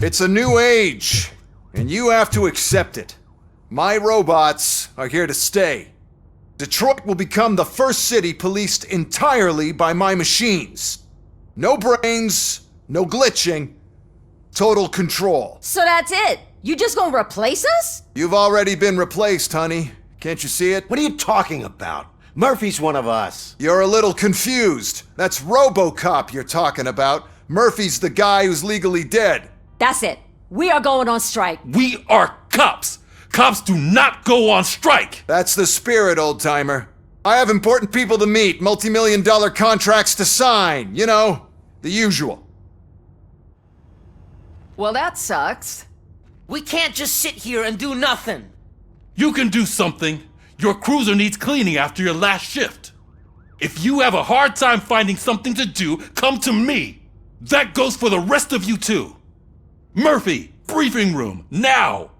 It's a new age, and you have to accept it. My robots are here to stay. Detroit will become the first city policed entirely by my machines. No brains, no glitching, total control. So that's it? You just gonna replace us? You've already been replaced, honey. Can't you see it? What are you talking about? Murphy's one of us. You're a little confused. That's RoboCop you're talking about. Murphy's the guy who's legally dead. That's it. We are going on strike. We are cops. Cops do not go on strike. That's the spirit, old-timer. I have important people to meet, multi-million-dollar contracts to sign. You know, the usual. Well, that sucks. We can't just sit here and do nothing. You can do something. Your cruiser needs cleaning after your last shift. If you have a hard time finding something to do, come to me. That goes for the rest of you too. Murphy, briefing room, now!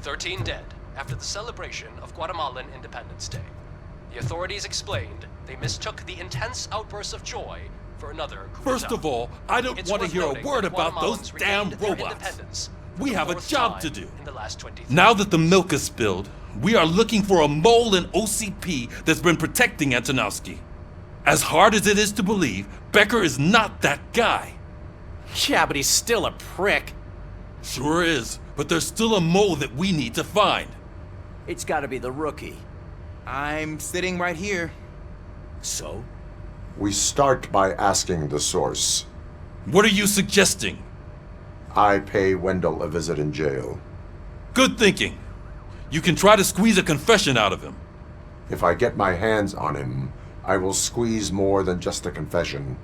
"13 dead after the celebration of Guatemalan Independence Day. The authorities explained they mistook the intense outbursts of joy for another coup First d'etat. of all, I don't It's want to worth hear a noting word that about those Guatemalans damn regained their robots. independence We for the have a fourth job to time do. in the last 23 Now that the years. milk is spilled, we are looking for a mole in OCP that's been protecting Antonowski. As hard as it is to believe, Becker is not that guy. Yeah, but he's still a prick. Sure is, but there's still a mole that we need to find. It's gotta be the rookie. I'm sitting right here. So? We start by asking the source. What are you suggesting? I pay Wendell a visit in jail. Good thinking. You can try to squeeze a confession out of him. If I get my hands on him, I will squeeze more than just a confession.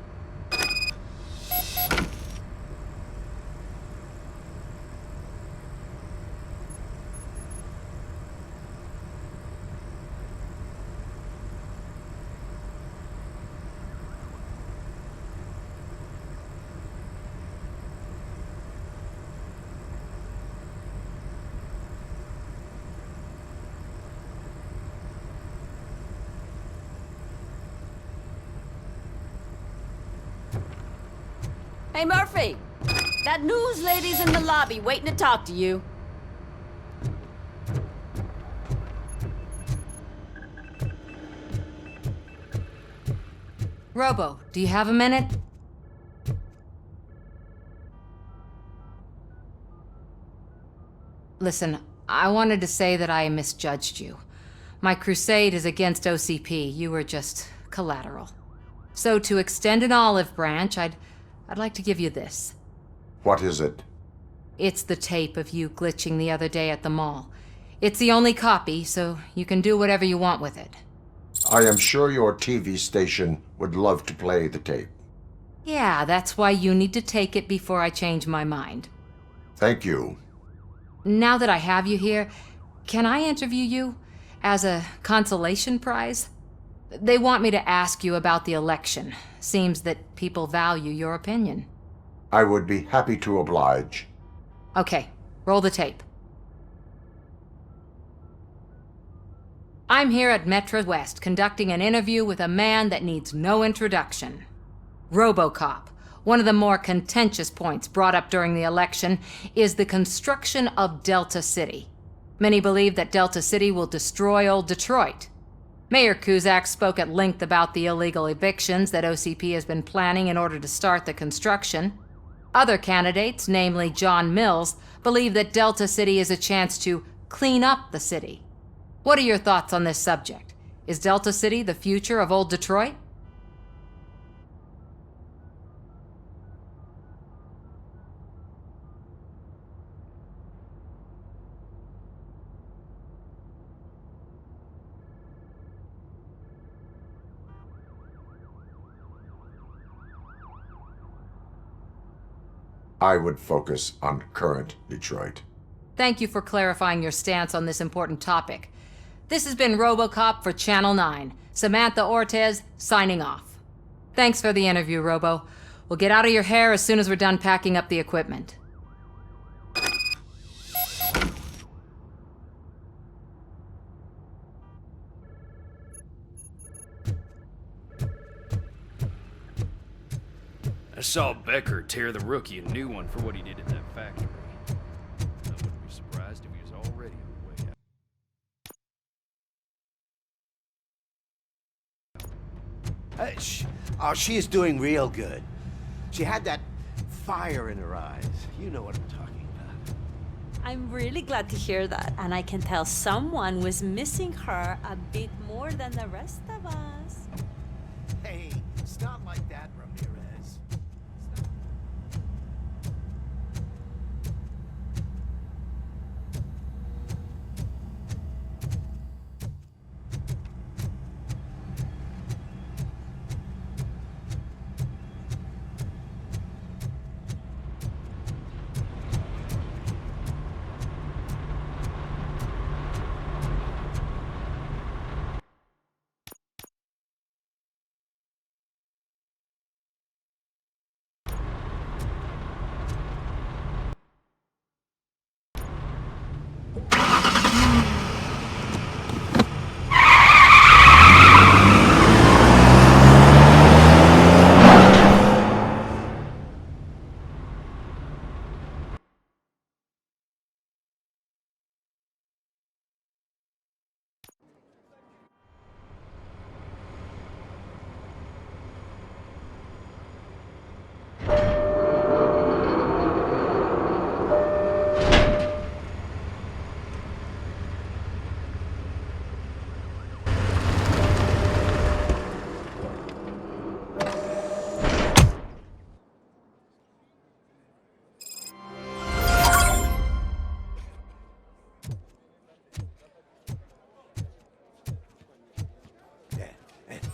Hey, Murphy! That news lady's in the lobby waiting to talk to you. Robo, do you have a minute? Listen, I wanted to say that I misjudged you. My crusade is against OCP. You were just collateral. So to extend an olive branch, I'd like to give you this. What is it? It's the tape of you glitching the other day at the mall. It's the only copy, so you can do whatever you want with it. I am sure your TV station would love to play the tape. Yeah, that's why you need to take it before I change my mind. Thank you. Now that I have you here, can I interview you as a consolation prize? They want me to ask you about the election. Seems that people value your opinion. I would be happy to oblige. Okay, roll the tape. I'm here at Metro West conducting an interview with a man that needs no introduction. RoboCop. One of the more contentious points brought up during the election is the construction of Delta City. Many believe that Delta City will destroy old Detroit. Mayor Cusack spoke at length about the illegal evictions that OCP has been planning in order to start the construction. Other candidates, namely John Mills, believe that Delta City is a chance to clean up the city, What are your thoughts on this subject? Is Delta City the future of old Detroit? I would focus on current Detroit. Thank you for clarifying your stance on this important topic. This has been RoboCop for Channel 9. Samantha Ortez, signing off. Thanks for the interview, Robo. We'll get out of your hair as soon as we're done packing up the equipment. I saw Becker tear the rookie a new one for what he did at that factory. I wouldn't be surprised if he was already on the way out. She is doing real good. She had that fire in her eyes. You know what I'm talking about. I'm really glad to hear that, and I can tell someone was missing her a bit more than the rest of us. Hey, it's not like that, Ramirez.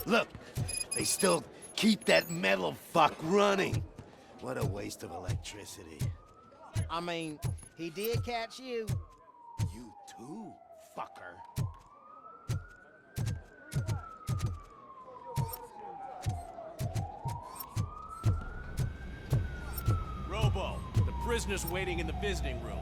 Look, they still keep that metal fuck running. What a waste of electricity. I mean, he did catch you. You too, fucker. Robo, the prisoner's waiting in the visiting room.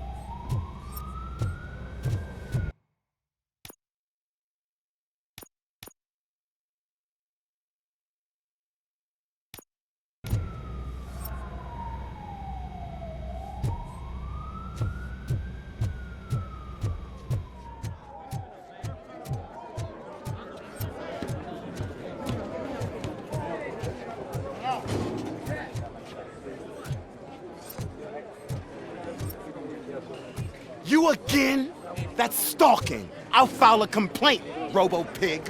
You again? That's stalking. I'll file a complaint, Robo-Pig.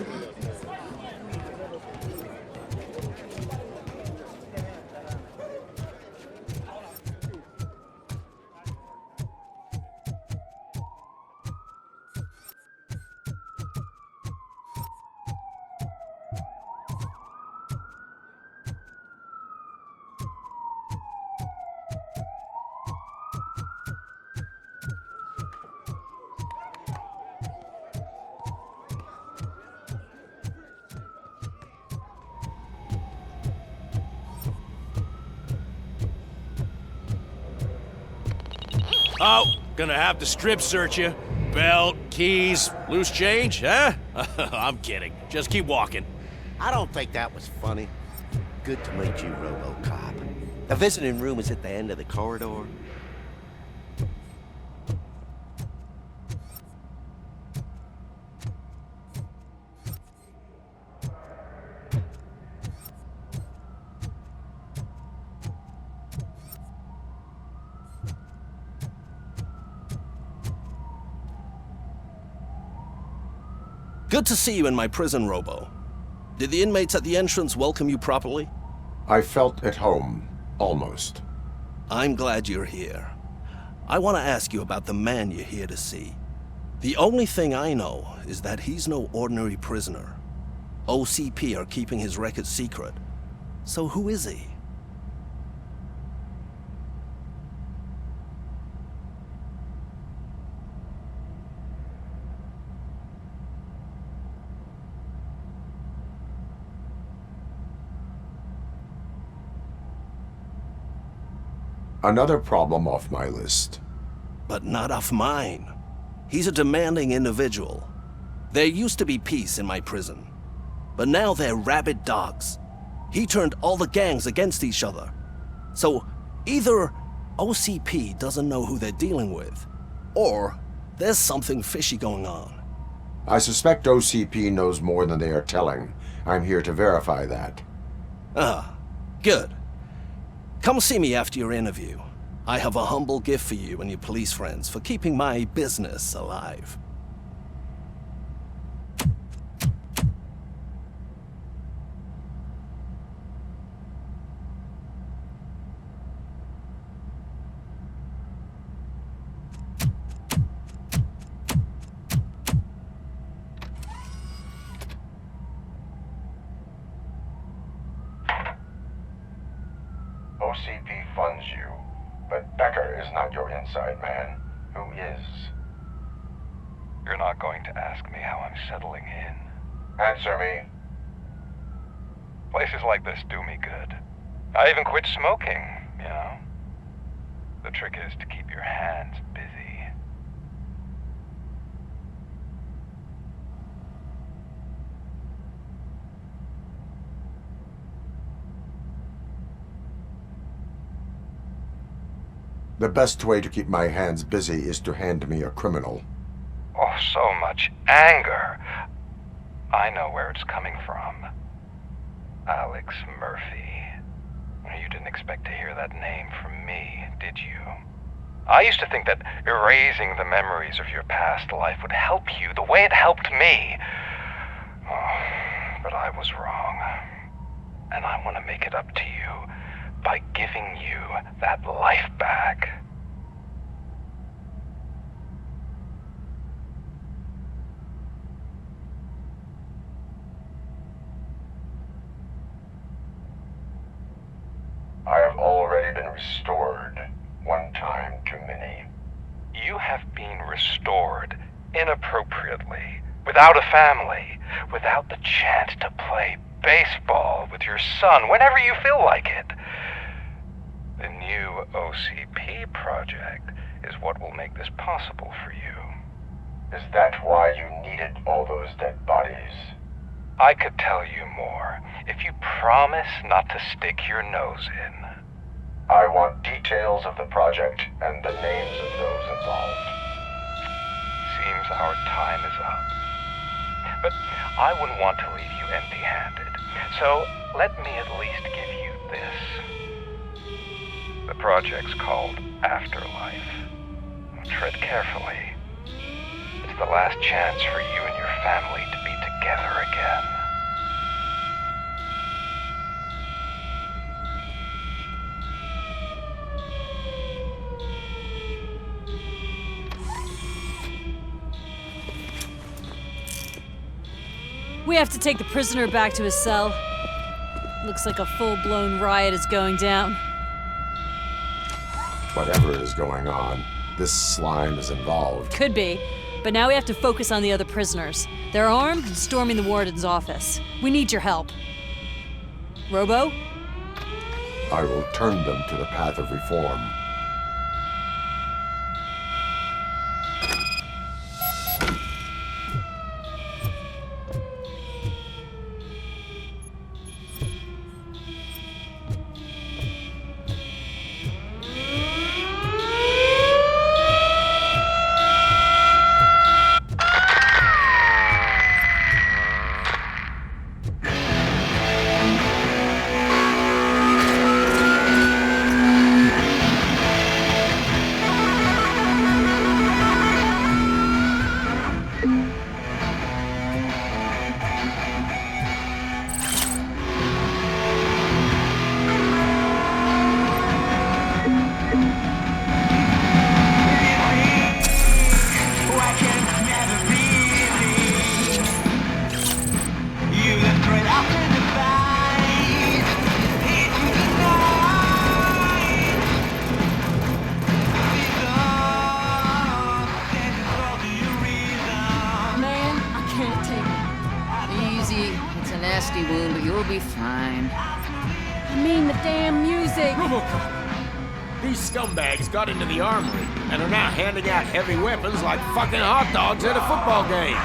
Oh, gonna have to strip search you. Belt, keys, loose change, huh? I'm kidding. Just keep walking. I don't think that was funny. Good to meet you, RoboCop. The visiting room is at the end of the corridor. Good to see you in my prison, Robo. Did the inmates at the entrance welcome you properly? I felt at home, almost. I'm glad you're here. I want to ask you about the man you're here to see. The only thing I know is that he's no ordinary prisoner. OCP are keeping his record secret. So who is he? Another problem off my list. But not off mine. He's a demanding individual. There used to be peace in my prison, but now they're rabid dogs. He turned all the gangs against each other. So either OCP doesn't know who they're dealing with, or there's something fishy going on. I suspect OCP knows more than they are telling. I'm here to verify that. Ah, good. Come see me after your interview. I have a humble gift for you and your police friends for keeping my business alive. OCP funds you, but Becker is not your inside man. Who is? You're not going to ask me how I'm settling in. Answer me. Places like this do me good. I even quit smoking, you know. The trick is to keep your hands busy. The best way to keep my hands busy is to hand me a criminal. Oh, so much anger. I know where it's coming from. Alex Murphy. You didn't expect to hear that name from me, did you? I used to think that erasing the memories of your past life would help you the way it helped me. Oh, but I was wrong. And I want to make it up to you by giving you that life back. I have already been restored. One time too many. You have been restored inappropriately, without a family, without the chance to play baseball with your son whenever you feel like it. The new OCP project is what will make this possible for you. Is that why you needed all those dead bodies? I could tell you more if you promise not to stick your nose in. I want details of the project and the names of those involved. Seems our time is up. But I wouldn't want to leave you empty-handed, so let me at least give you this. The project's called Afterlife. Tread carefully. It's the last chance for you and your family to be together again. We have to take the prisoner back to his cell. Looks like a full-blown riot is going down. Whatever is going on, this slime is involved. Could be, but now we have to focus on the other prisoners. They're armed and storming the warden's office. We need your help. Robo? I will turn them to the path of reform. safety wound, but you'll be fine. I mean the damn music. RoboCop! These scumbags got into the armory and are now handing out heavy weapons like fucking hot dogs at a football game.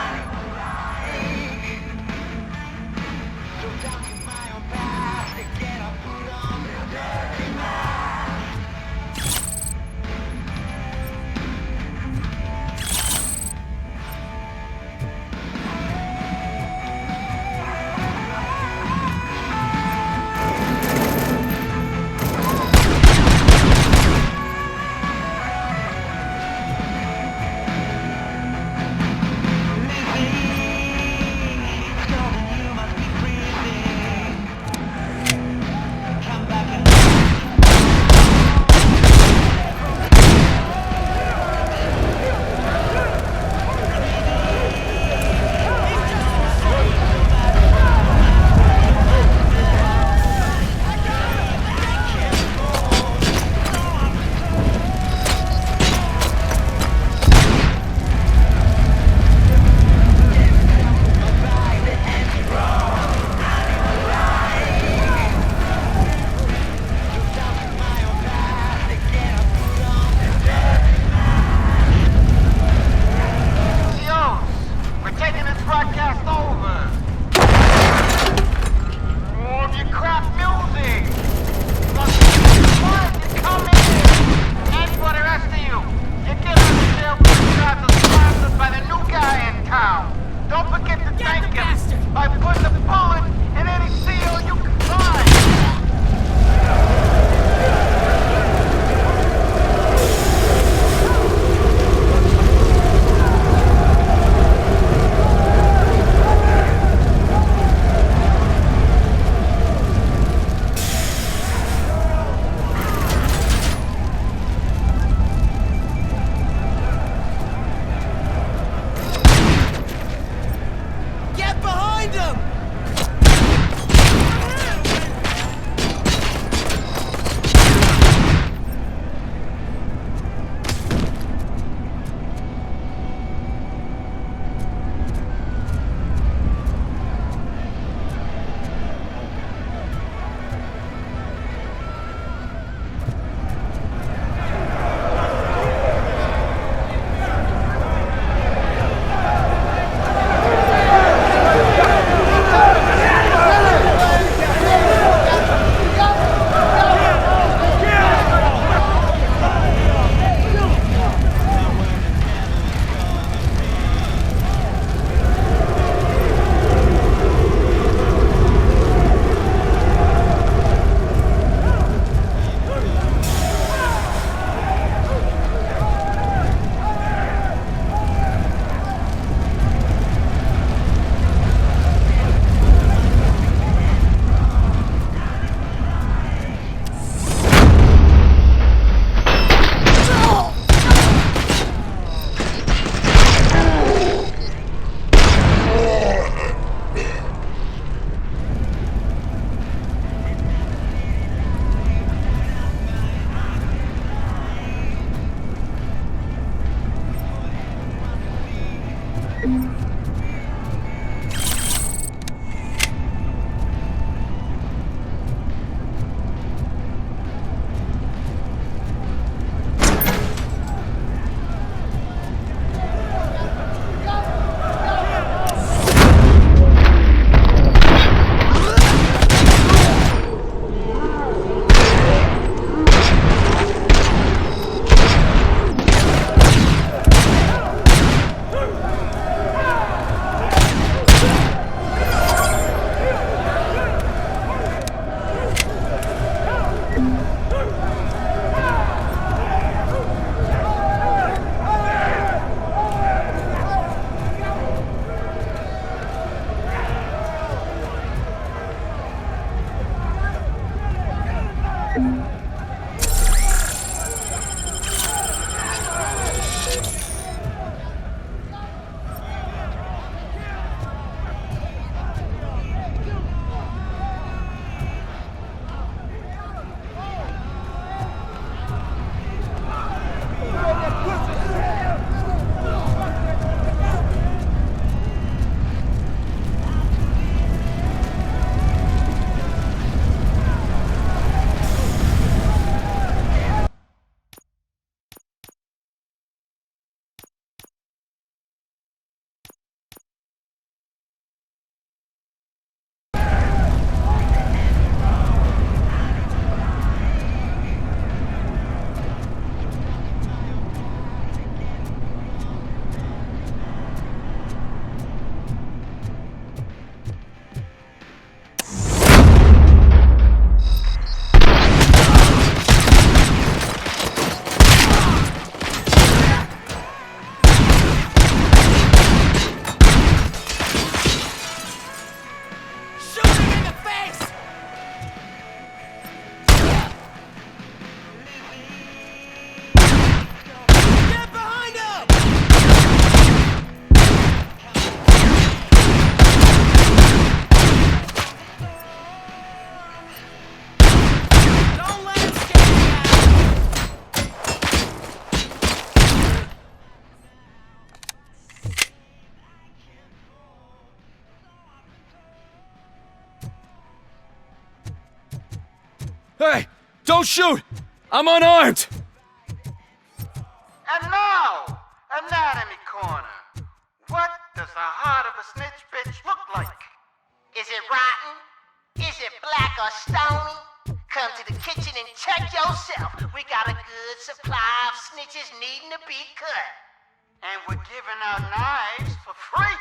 Hey! Don't shoot! I'm unarmed! And now, Anatomy Corner. What does the heart of a snitch bitch look like? Is it rotten? Is it black or stony? Come to the kitchen and check yourself. We got a good supply of snitches needing to be cut. And we're giving out knives for free.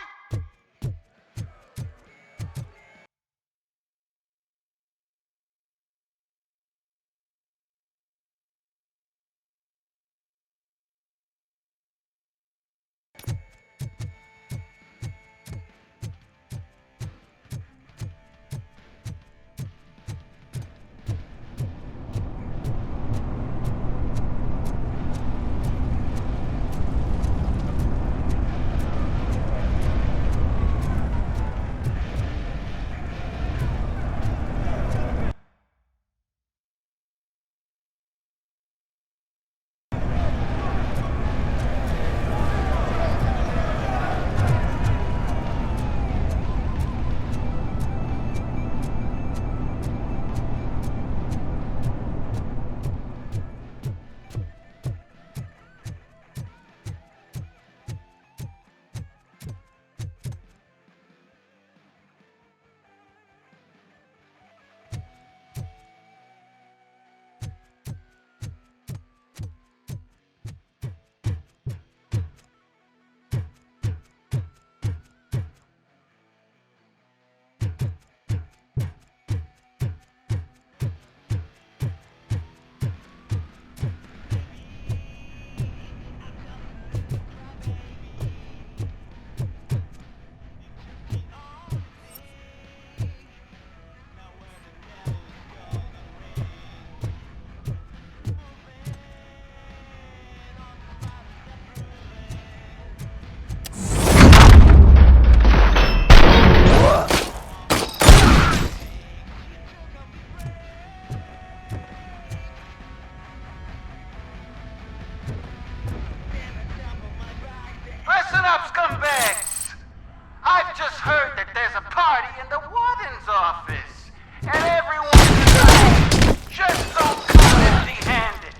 Listen up, scumbags! I've just heard that there's a party in the warden's office, and everyone just don't come empty-handed.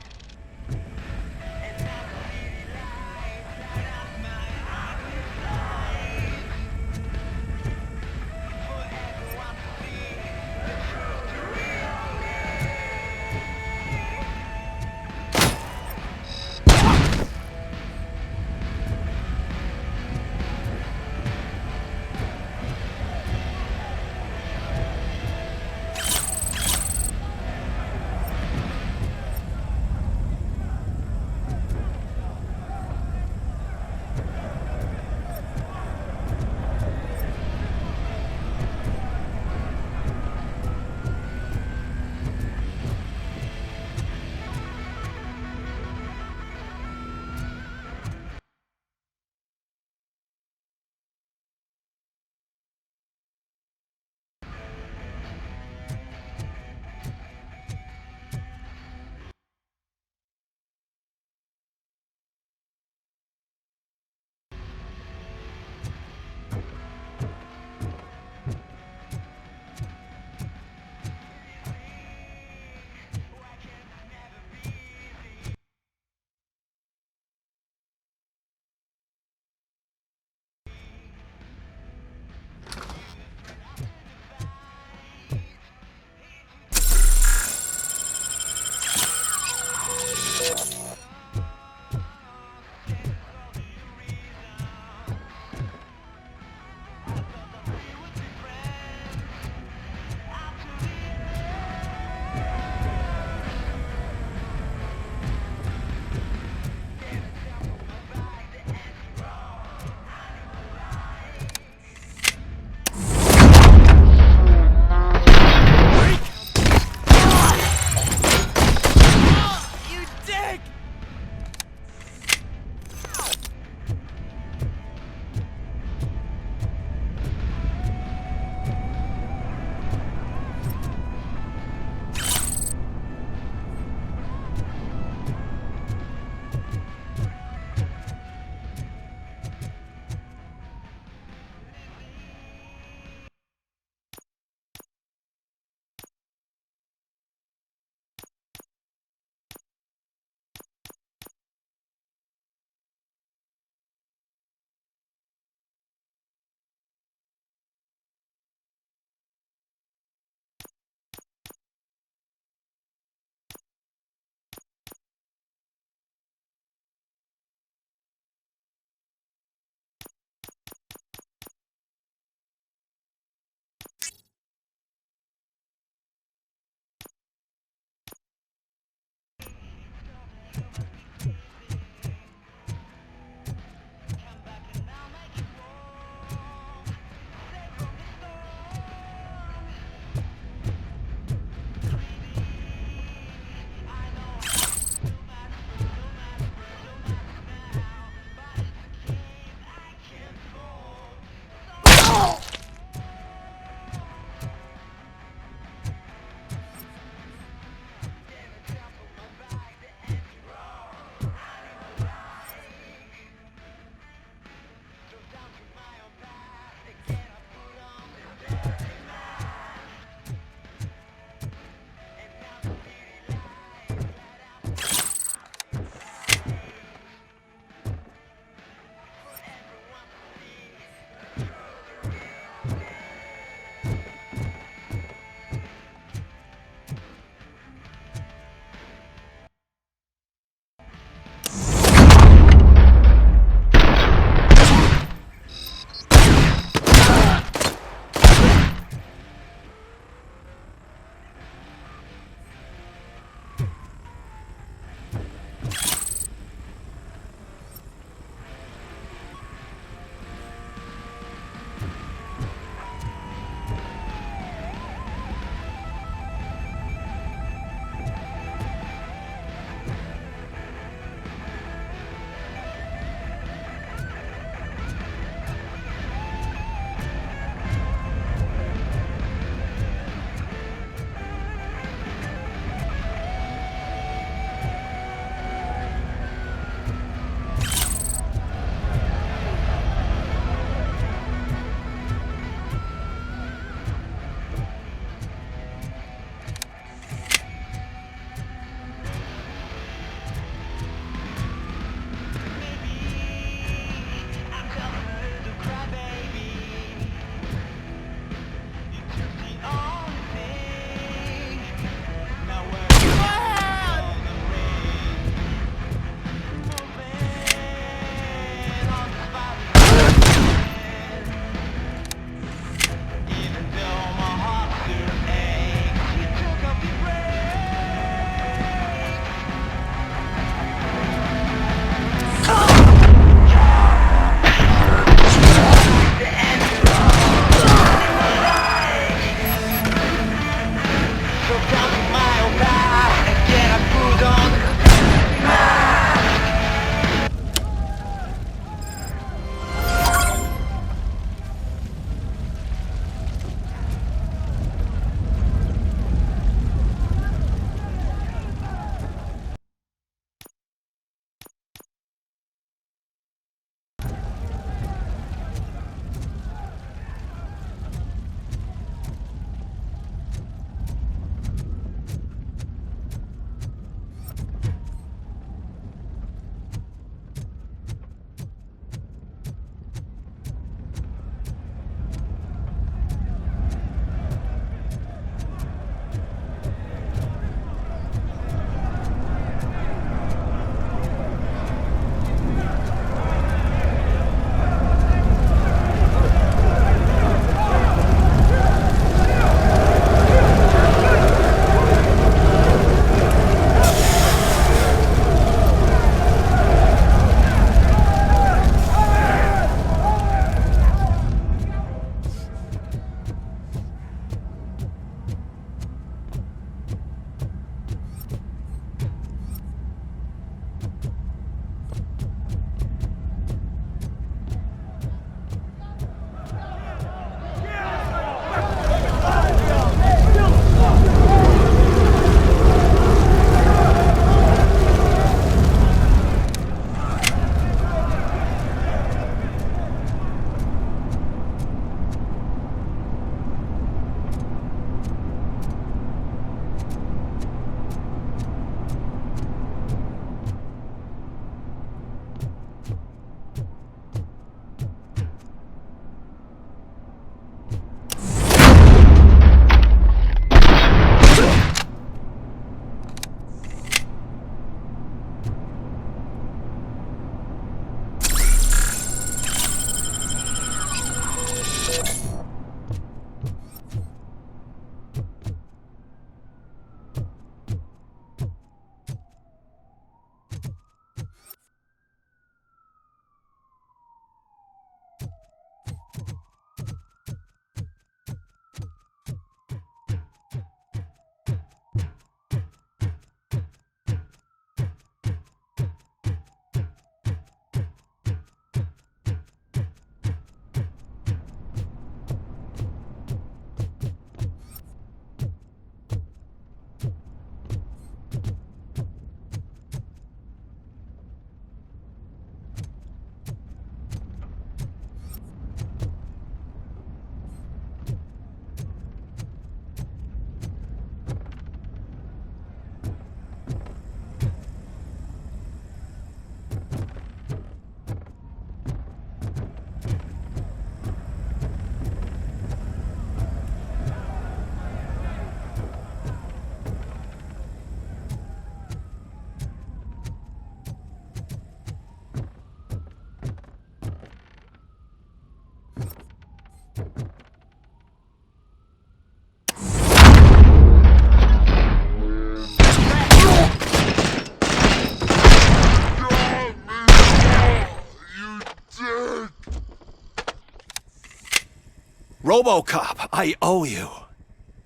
RoboCop, I owe you.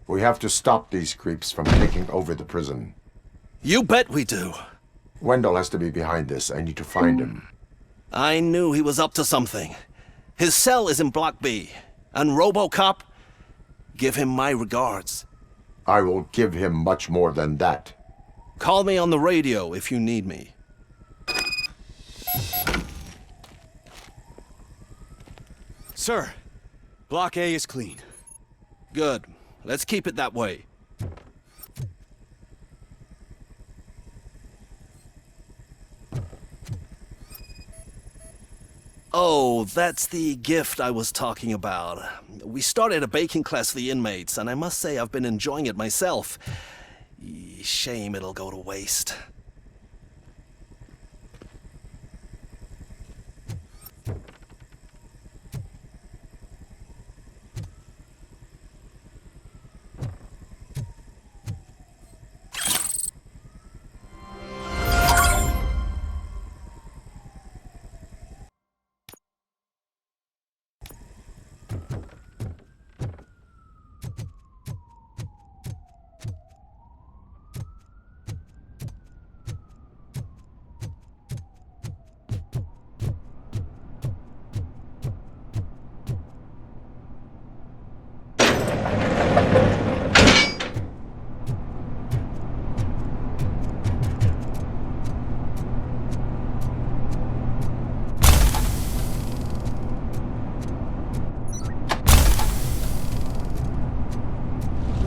We have to stop these creeps from taking over the prison. You bet we do. Wendell has to be behind this. I need to find him. I knew he was up to something. His cell is in Block B. And RoboCop, give him my regards. I will give him much more than that. Call me on the radio if you need me. Sir, Block A is clean. Good. Let's keep it that way. Oh, that's the gift I was talking about. We started a baking class for the inmates, and I must say I've been enjoying it myself. Shame it'll go to waste.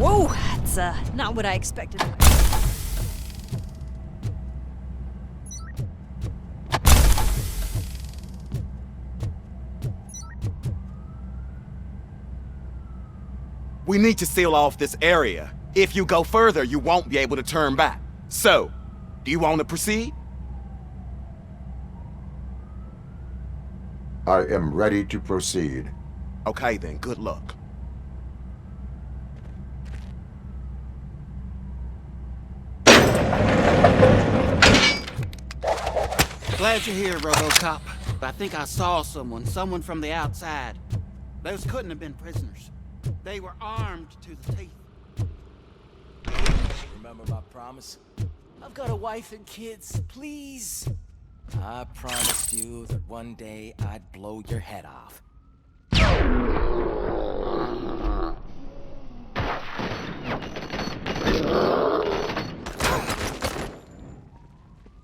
Whoa, that's not what I expected. We need to seal off this area. If you go further, you won't be able to turn back. So, do you want to proceed? I am ready to proceed. Okay then, good luck. Glad you're here, RoboCop. I think I saw someone from the outside. Those couldn't have been prisoners. They were armed to the teeth. Remember my promise? I've got a wife and kids, please. I promised you that one day I'd blow your head off.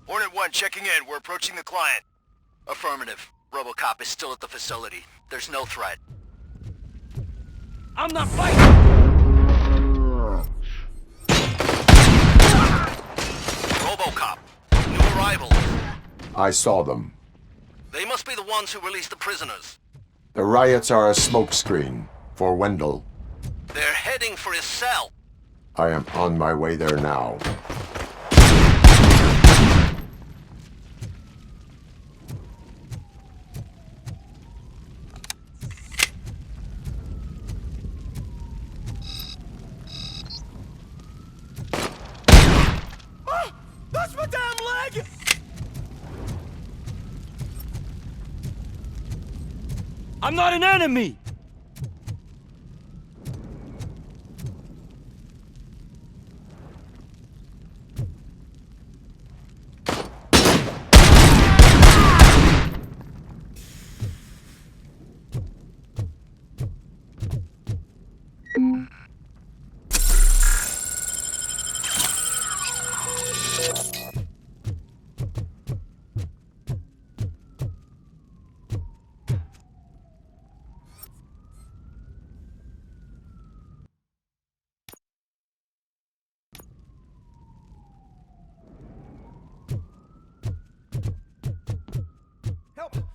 Hornet 1 checking in. We're approaching the client. Affirmative. RoboCop is still at the facility. There's no threat. I'm not fighting! RoboCop. New arrivals. I saw them. They must be the ones who released the prisoners. The riots are a smokescreen for Wendell. They're heading for his cell. I am on my way there now. That's my damn leg! I'm not an enemy!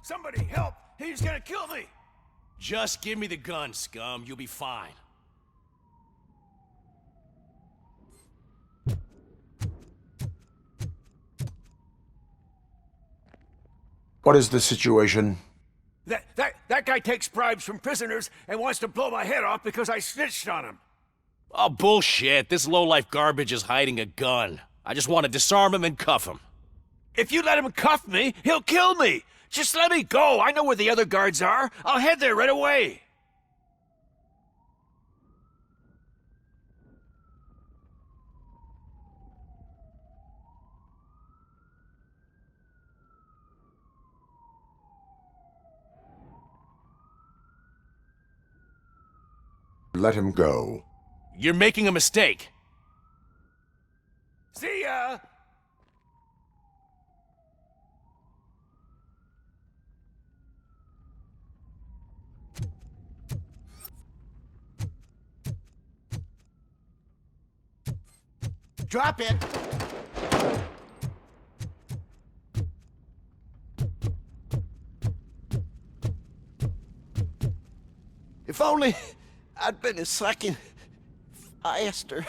Somebody help! He's gonna kill me! Just give me the gun, scum. You'll be fine. What is the situation? That guy takes bribes from prisoners and wants to blow my head off because I snitched on him. Oh, bullshit. This low-life garbage is hiding a gun. I just want to disarm him and cuff him. If you let him cuff me, he'll kill me! Just let me go! I know where the other guards are! I'll head there right away! Let him go. You're making a mistake. See ya! Drop it! If only I'd been a second faster.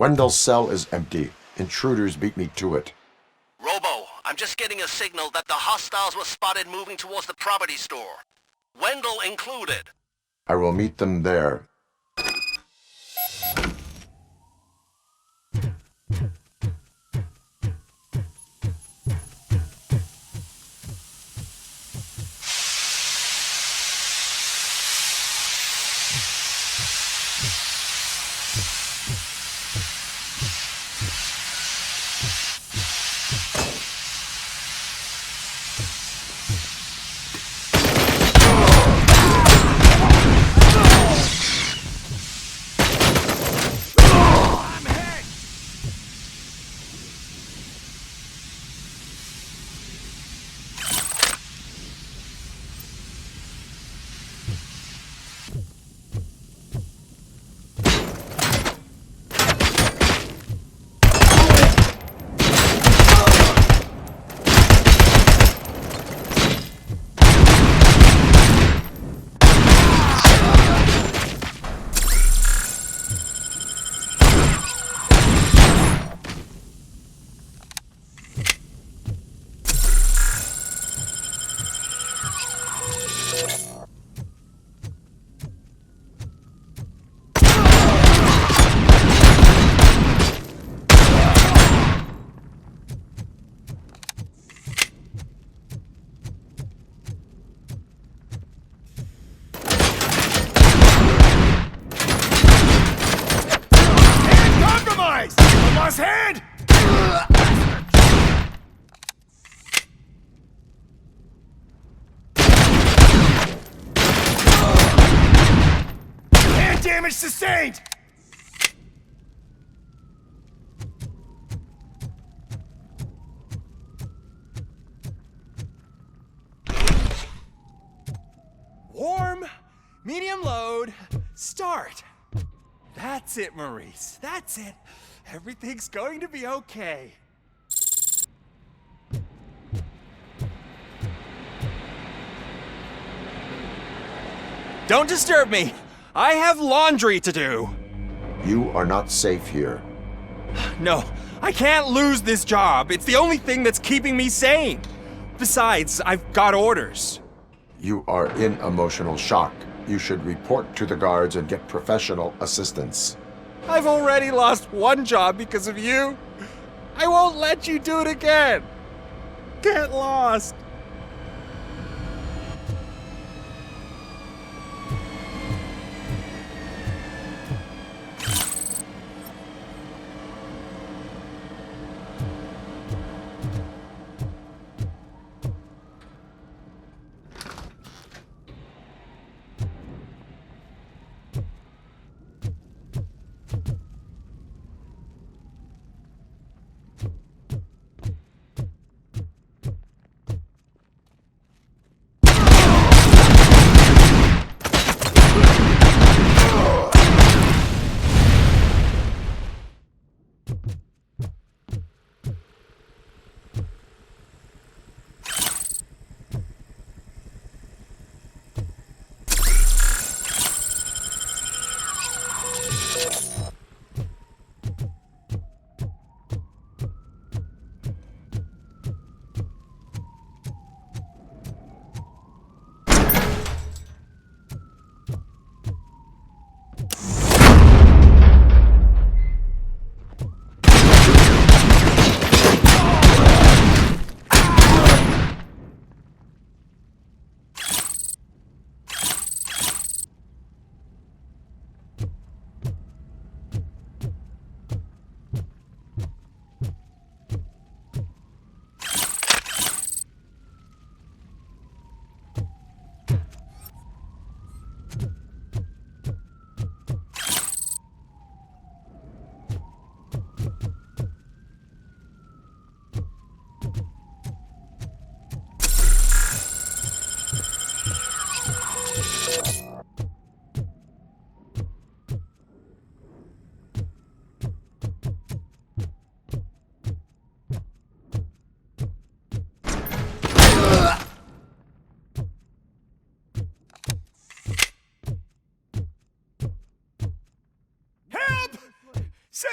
Wendell's cell is empty. Intruders beat me to it. Robo, I'm just getting a signal that the hostiles were spotted moving towards the property store. Wendell included. I will meet them there. Damage sustained! Warm, medium load, start. That's it, Maurice. That's it. Everything's going to be okay. Don't disturb me. I have laundry to do. You are not safe here. No, I can't lose this job. It's the only thing that's keeping me sane. Besides, I've got orders. You are in emotional shock. You should report to the guards and get professional assistance. I've already lost one job because of you. I won't let you do it again. Get lost.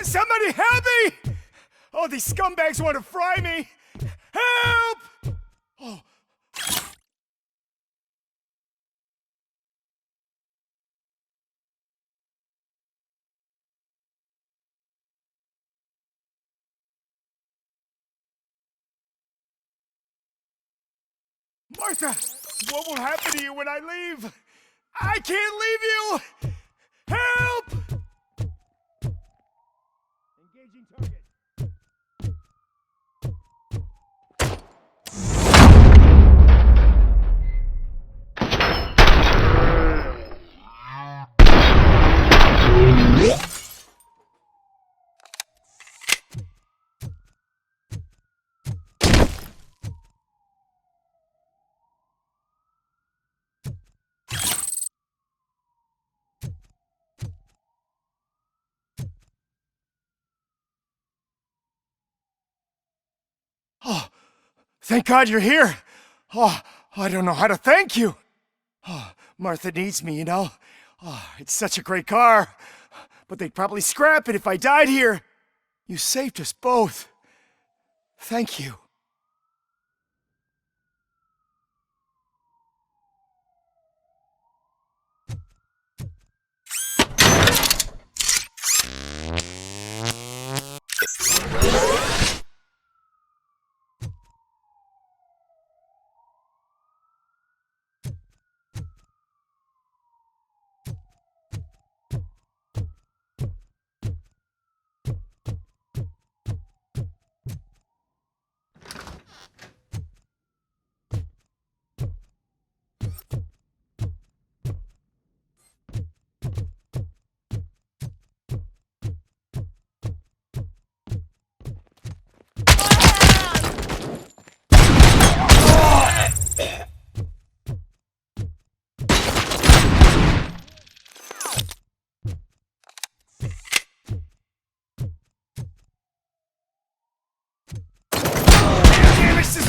Somebody help me! Oh, these scumbags want to fry me! Help! Oh. Martha, what will happen to you when I leave? I can't leave you! Help! Engaging target. Oh, thank God you're here. Oh, I don't know how to thank you. Oh, Martha needs me, you know. Oh, it's such a great car. But they'd probably scrap it if I died here. You saved us both. Thank you.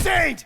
sustained!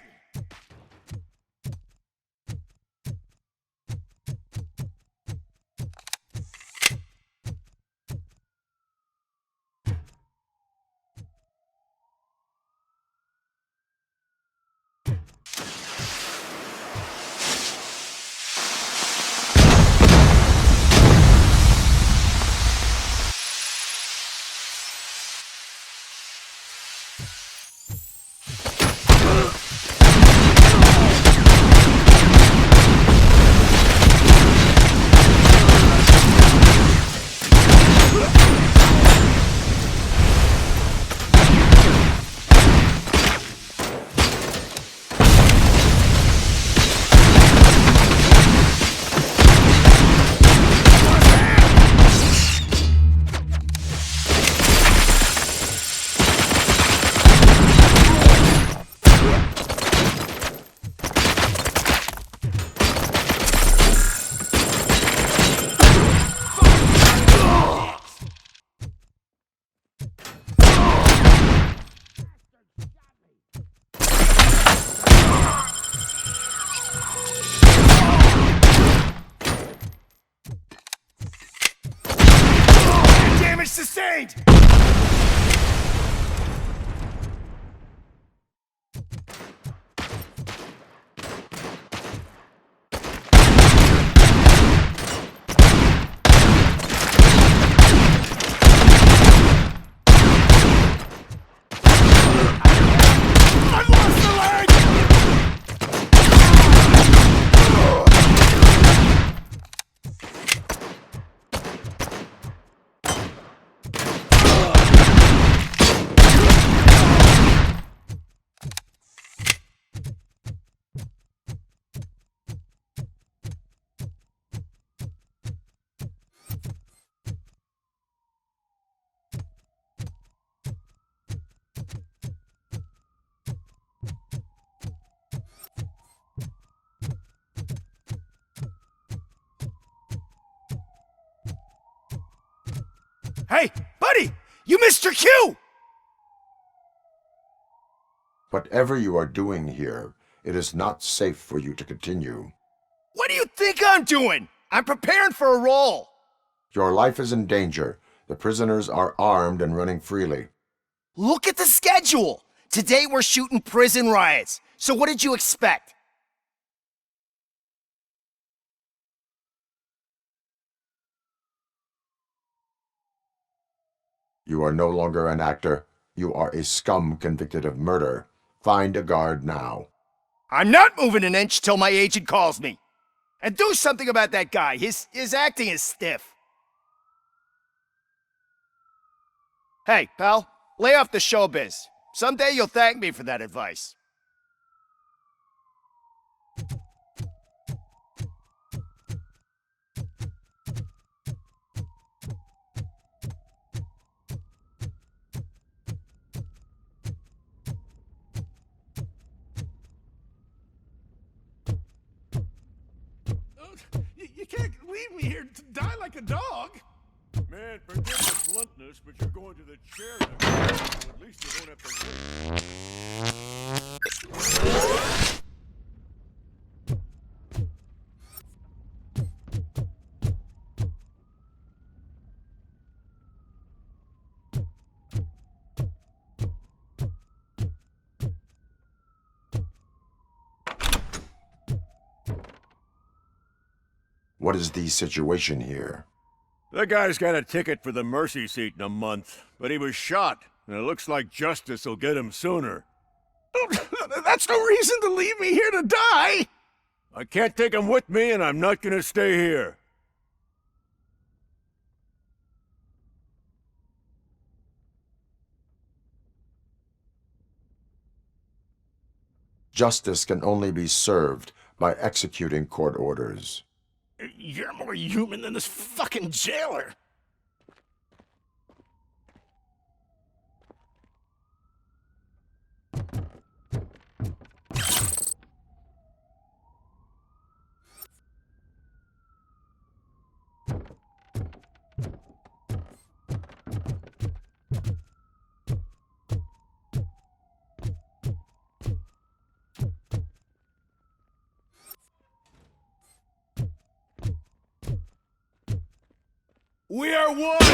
Damage sustained! I've lost the leg! Hey, buddy! You missed your cue! Whatever you are doing here, it is not safe for you to continue. What do you think I'm doing? I'm preparing for a role. Your life is in danger. The prisoners are armed and running freely. Look at the schedule. Today we're shooting prison riots. So what did you expect? You are no longer an actor. You are a scum convicted of murder. Find a guard now. I'm not moving an inch till my agent calls me. And do something about that guy. His acting is stiff. Hey, pal, lay off the showbiz. Someday you'll thank me for that advice. You can't leave me here to die like a dog. Man, forgive the bluntness, but you're going to the chair next time, so at least you won't have to wait. What is the situation here? The guy's got a ticket for the mercy seat in a month, but he was shot, and it looks like justice will get him sooner. That's no reason to leave me here to die! I can't take him with me, and I'm not gonna stay here. Justice can only be served by executing court orders. You're more human than this fucking jailer! We are one!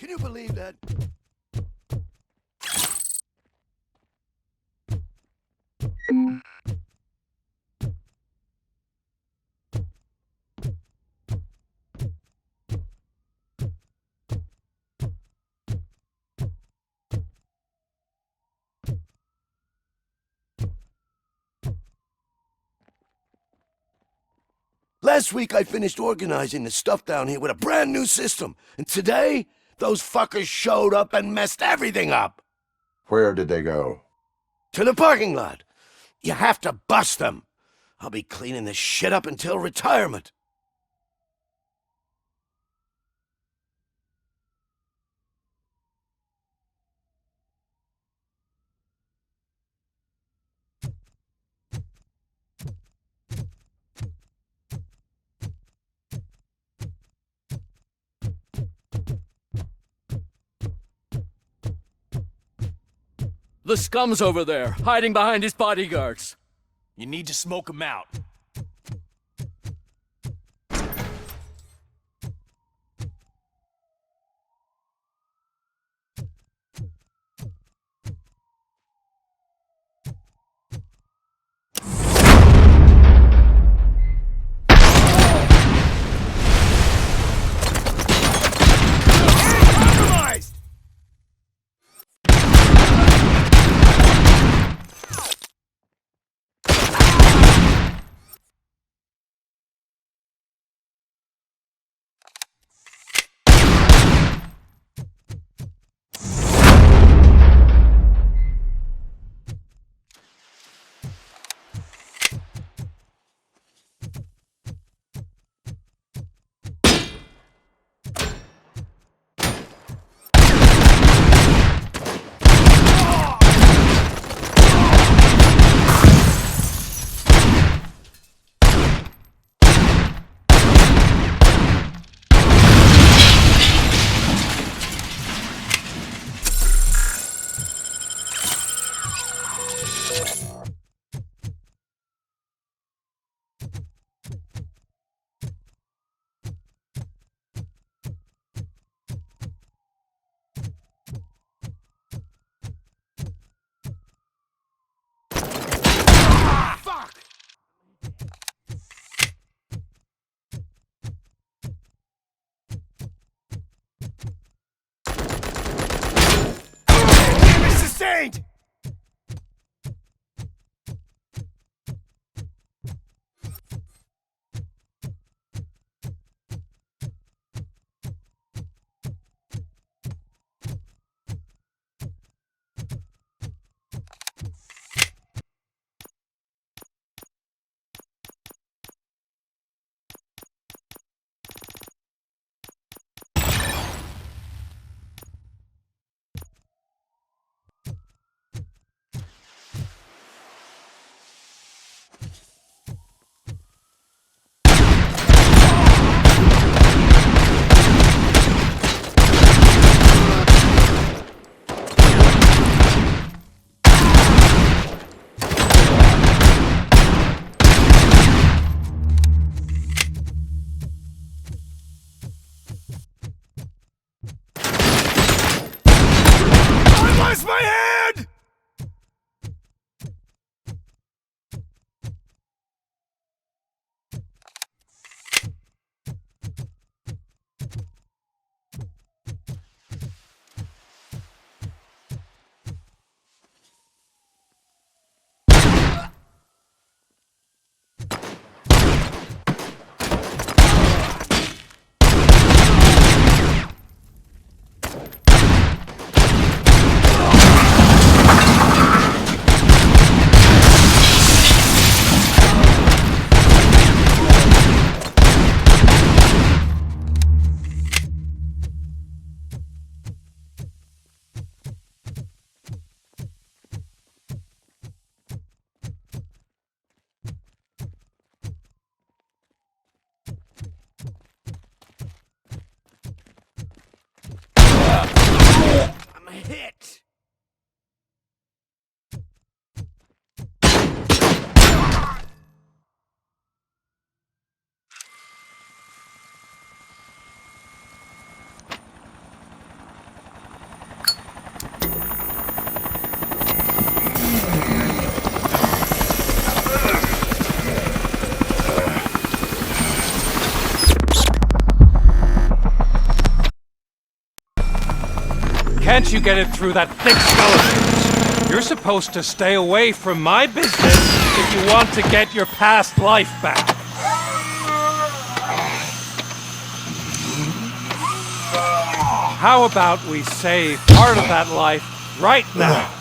Can you believe that? Last week I finished organizing the stuff down here with a brand new system. And today, those fuckers showed up and messed everything up. Where did they go? To the parking lot. You have to bust them. I'll be cleaning this shit up until retirement. The scum's over there, hiding behind his bodyguards. You need to smoke him out. Sustained! can't you get it through that thick skull of yours? You're supposed to stay away from my business if you want to get your past life back. How about we save part of that life right now?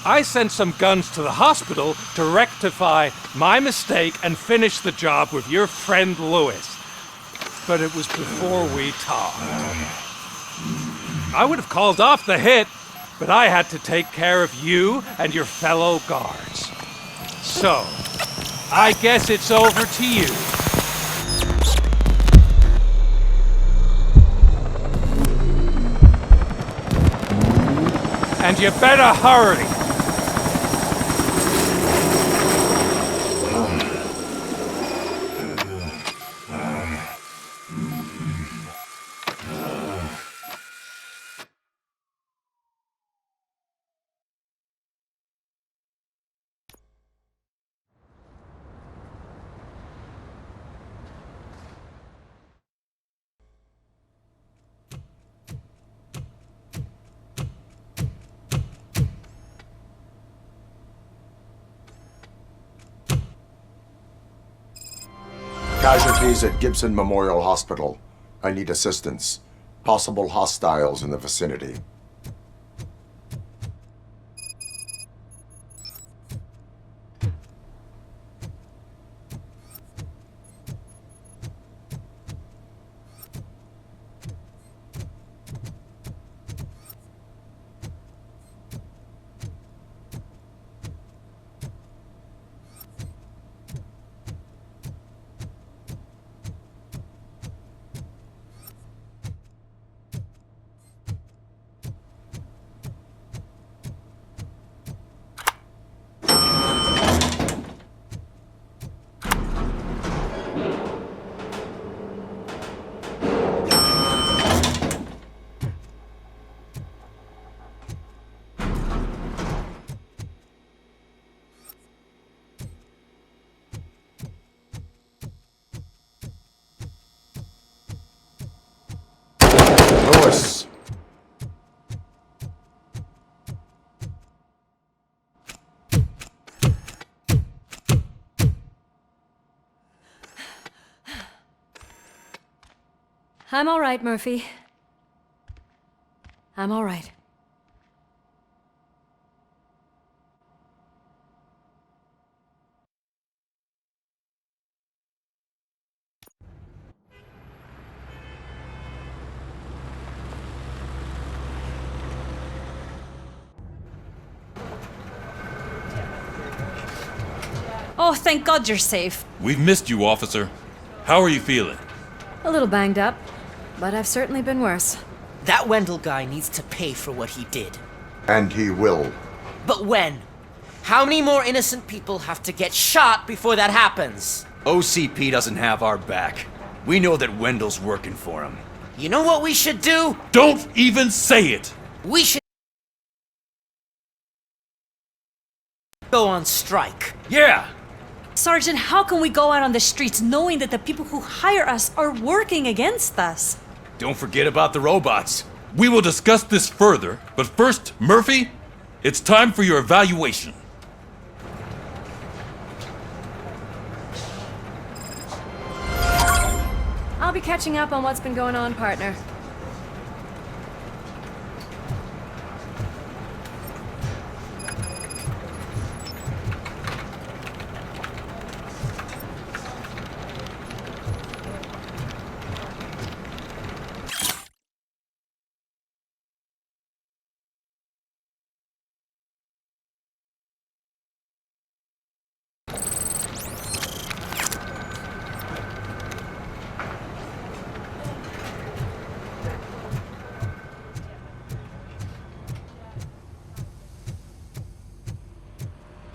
I sent some guns to the hospital to rectify my mistake and finish the job with your friend Lewis. But it was before we talked. I would have called off the hit, but I had to take care of you and your fellow guards. So, I guess it's over to you. And you better hurry. Casualties at Gibson Memorial Hospital. I need assistance. Possible hostiles in the vicinity. Lewis. I'm all right, Murphy. I'm all right. Oh, thank God you're safe. We've missed you, officer. How are you feeling? A little banged up, but I've certainly been worse. That Wendell guy needs to pay for what he did. And he will. But when? How many more innocent people have to get shot before that happens? OCP doesn't have our back. We know that Wendell's working for him. You know what we should do? Don't even say it! We should go on strike. Yeah! Sergeant, how can we go out on the streets knowing that the people who hire us are working against us? Don't forget about the robots. We will discuss this further, but first, Murphy, it's time for your evaluation. I'll be catching up on what's been going on, partner.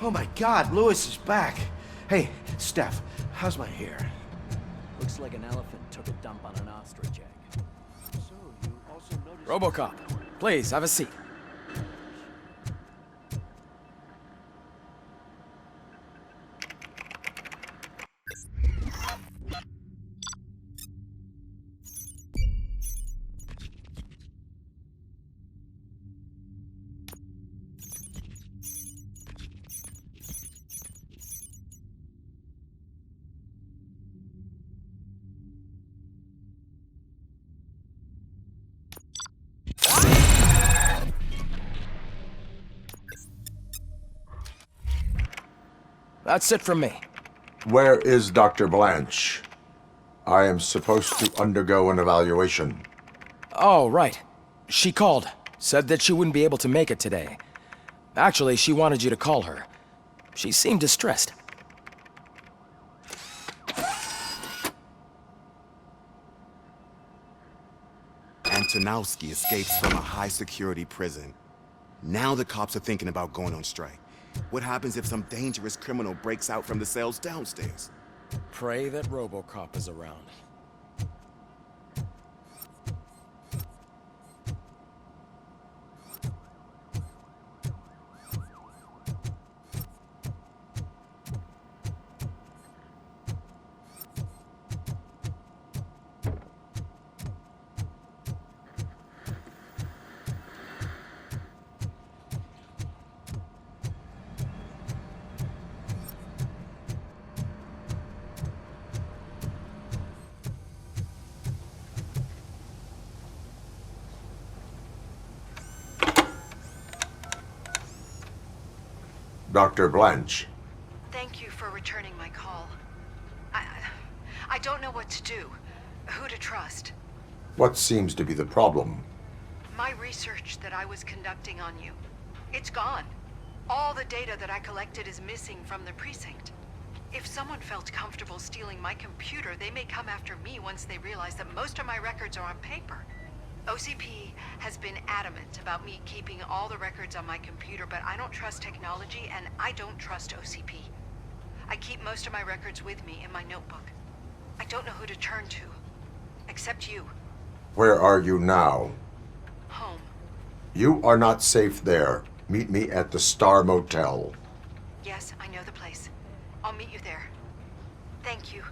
Oh my God, Lewis is back. Hey, Steph, how's my hair? Looks like an elephant took a dump on an ostrich egg. So, you also noticed... RoboCop, please, have a seat. That's it from me. Where is Dr. Blanche? I am supposed to undergo an evaluation. Oh, right. She called. Said that she wouldn't be able to make it today. Actually, she wanted you to call her. She seemed distressed. Antonowski escapes from a high-security prison. Now the cops are thinking about going on strike. What happens if some dangerous criminal breaks out from the cells downstairs? Pray that RoboCop is around. Dr. Blanche. Thank you for returning my call. I don't know what to do, who to trust. What seems to be the problem? My research that I was conducting on you, it's gone. All the data that I collected is missing from the precinct. If someone felt comfortable stealing my computer, they may come after me once they realize that most of my records are on paper. OCP has been adamant about me keeping all the records on my computer, but I don't trust technology and I don't trust OCP. I keep most of my records with me in my notebook. I don't know who to turn to, except you. Where are you now? Home. You are not safe there. Meet me at the Star Motel. Yes, I know the place. I'll meet you there. Thank you.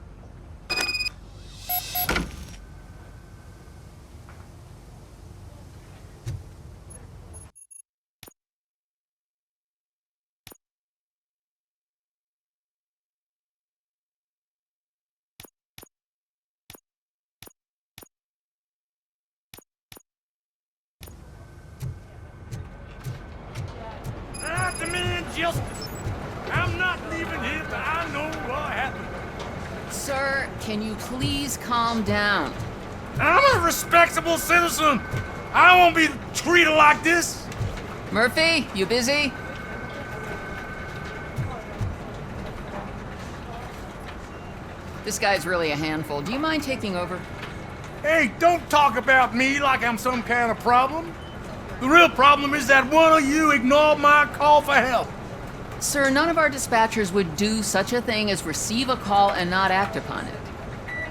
I demand justice. I'm not leaving here till I know what happened. Sir, can you please calm down? I'm a respectable citizen. I won't be treated like this. Murphy, you busy? This guy's really a handful. Do you mind taking over? Hey, don't talk about me like I'm some kind of problem. The real problem is that one of you ignored my call for help. Sir, none of our dispatchers would do such a thing as receive a call and not act upon it.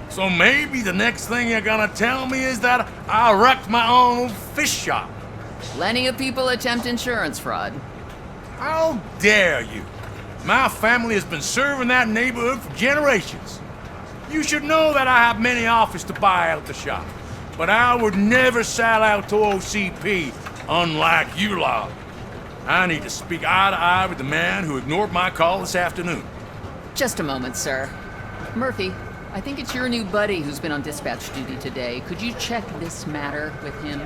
So maybe the next thing you're gonna tell me is that I wrecked my own fish shop. Plenty of people attempt insurance fraud. How dare you? My family has been serving that neighborhood for generations. You should know that I have many offers to buy out the shop, but I would never sell out to OCP, unlike you lot. I need to speak eye to eye with the man who ignored my call this afternoon. Just a moment, sir. Murphy, I think it's your new buddy who's been on dispatch duty today. Could you check this matter with him?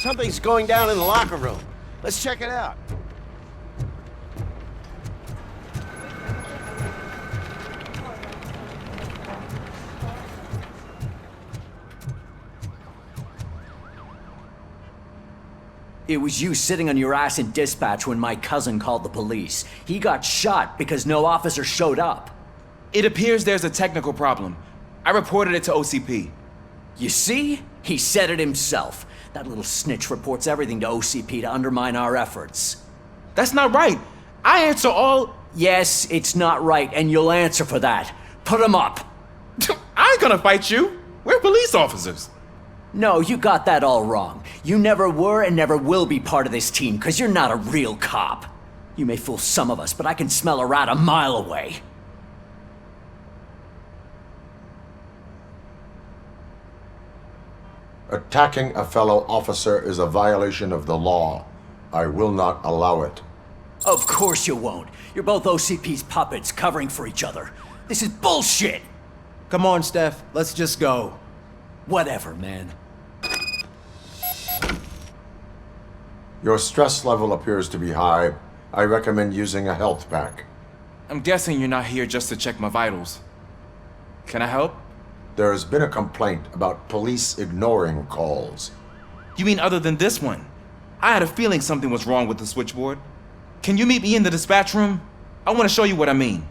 Something's going down in the locker room. Let's check it out. It was you sitting on your ass in dispatch when my cousin called the police. He got shot because no officer showed up. It appears there's a technical problem. I reported it to OCP. You see? He said it himself. That little snitch reports everything to OCP to undermine our efforts. That's not right. I answer all... Yes, it's not right, and you'll answer for that. Put him up. I ain't gonna fight you. We're police officers. No, you got that all wrong. You never were and never will be part of this team, because you're not a real cop. You may fool some of us, but I can smell a rat a mile away. Attacking a fellow officer is a violation of the law. I will not allow it. Of course you won't. You're both OCP's puppets, covering for each other. This is bullshit! Come on, Steph. Let's just go. Whatever, man. Your stress level appears to be high. I recommend using a health pack. I'm guessing you're not here just to check my vitals. Can I help? There has been a complaint about police ignoring calls. You mean other than this one? I had a feeling something was wrong with the switchboard. Can you meet me in the dispatch room? I want to show you what I mean.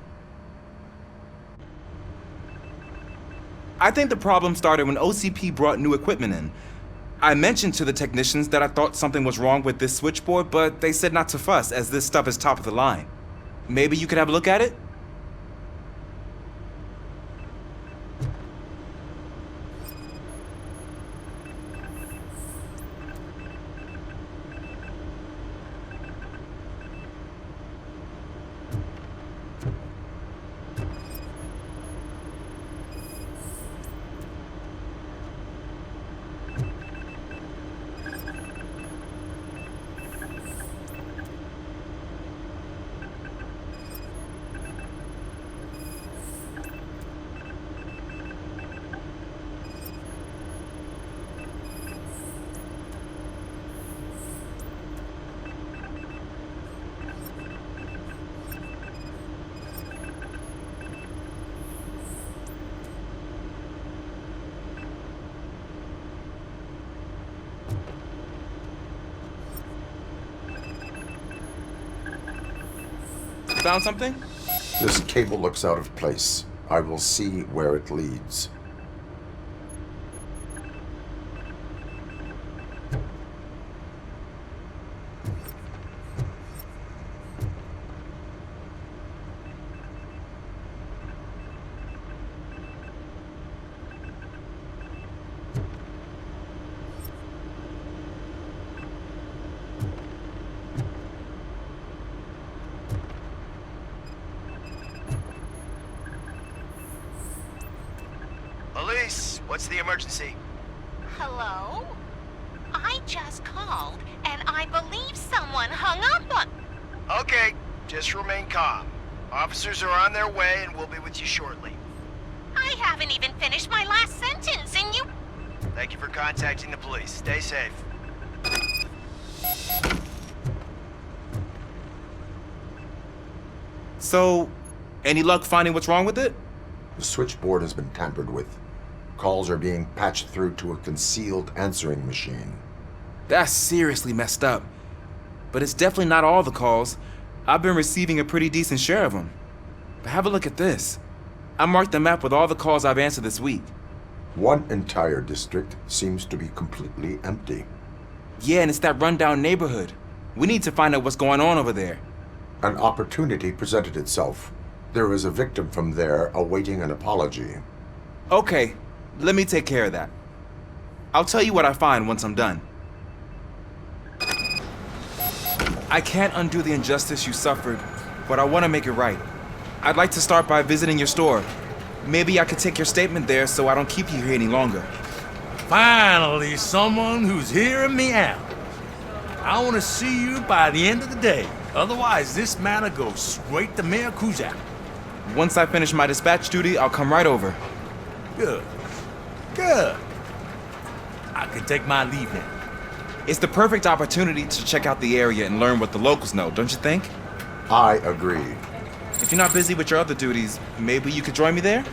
I think the problem started when OCP brought new equipment in. I mentioned to the technicians that I thought something was wrong with this switchboard, but they said not to fuss, as this stuff is top of the line. Maybe you could have a look at it? Found something? This cable looks out of place. I will see where it leads. Police, what's the emergency? Hello? I just called, and I believe someone hung up on... Okay, just remain calm. Officers are on their way, and we'll be with you shortly. I haven't even finished my last sentence, and you... Thank you for contacting the police. Stay safe. So, any luck finding what's wrong with it? The switchboard has been tampered with. Calls are being patched through to a concealed answering machine. That's seriously messed up. But it's definitely not all the calls. I've been receiving a pretty decent share of them. But have a look at this. I marked the map with all the calls I've answered this week. One entire district seems to be completely empty. Yeah, and it's that rundown neighborhood. We need to find out what's going on over there. An opportunity presented itself. There is a victim from there awaiting an apology. Okay, let me take care of that. I'll tell you what I find once I'm done. I can't undo the injustice you suffered, but I want to make it right. I'd like to start by visiting your store. Maybe I could take your statement there so I don't keep you here any longer. Finally, someone who's hearing me out. I want to see you by the end of the day. Otherwise, this matter goes straight to Mayor Kuzak. Once I finish my dispatch duty, I'll come right over. Good. Good. I can take my leave now. It's the perfect opportunity to check out the area and learn what the locals know, don't you think? I agree. If you're not busy with your other duties, maybe you could join me there?